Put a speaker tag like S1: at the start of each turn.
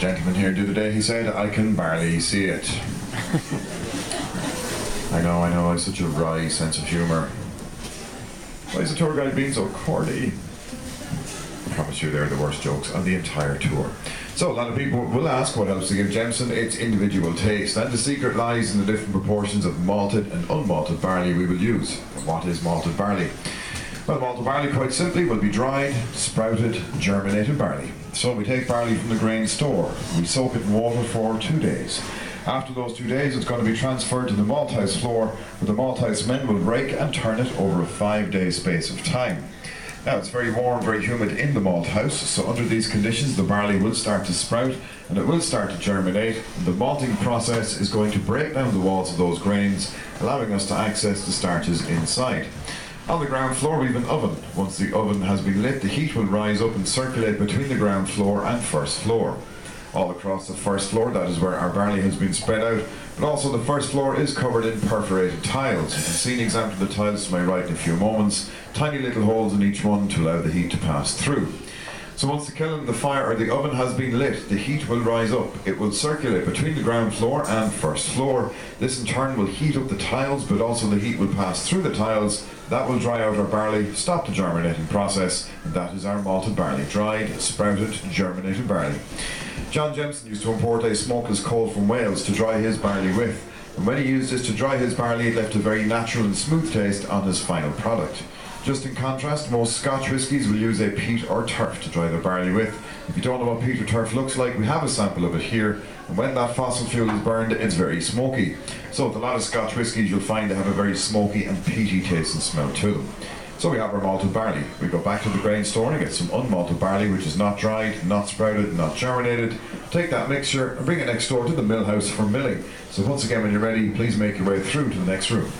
S1: Gentleman here the other day, he said, I can barely see it. I know, I have such a wry sense of humour. Why is the tour guide being so corny? I promise you they're the worst jokes on the entire tour. So a lot of people will ask what helps to give Jameson its individual taste, and the secret lies in the different proportions of malted and unmalted barley we will use. And what is malted barley? Well, malted barley, quite simply, will be dried, sprouted, germinated barley. So we take barley from the grain store, we soak it in water for 2 days. After those 2 days, it's going to be transferred to the malthouse floor, where the malthouse men will rake and turn it over a 5-day space of time. Now, it's very warm, very humid in the malt house, so under these conditions the barley will start to sprout and it will start to germinate, and the malting process is going to break down the walls of those grains, allowing us to access the starches inside. On the ground floor we have an oven. Once the oven has been lit, the heat will rise up and circulate between the ground floor and first floor. All across the first floor, that is where our barley has been spread out, but also the first floor is covered in perforated tiles. You can see an example of the tiles to my right in a few moments, tiny little holes in each one to allow the heat to pass through. So once the kiln, the fire or the oven has been lit, the heat will rise up. It will circulate between the ground floor and first floor. This in turn will heat up the tiles, but also the heat will pass through the tiles. That will dry out our barley, stop the germinating process, and that is our malted barley, dried, sprouted, germinated barley. John Jameson used to import a smokeless coal from Wales to dry his barley with, and when he used this to dry his barley, it left a very natural and smooth taste on his final product. Just in contrast, most Scotch whiskies will use a peat or turf to dry their barley with. If you don't know what peat or turf looks like, we have a sample of it here, and when that fossil fuel is burned, it's very smoky. So with a lot of Scotch whiskies, you'll find they have a very smoky and peaty taste and smell to them. So we have our malted barley. We go back to the grain store and get some unmalted barley, which is not dried, not sprouted, not germinated. Take that mixture and bring it next door to the mill house for milling. So once again, when you're ready, please make your way through to the next room.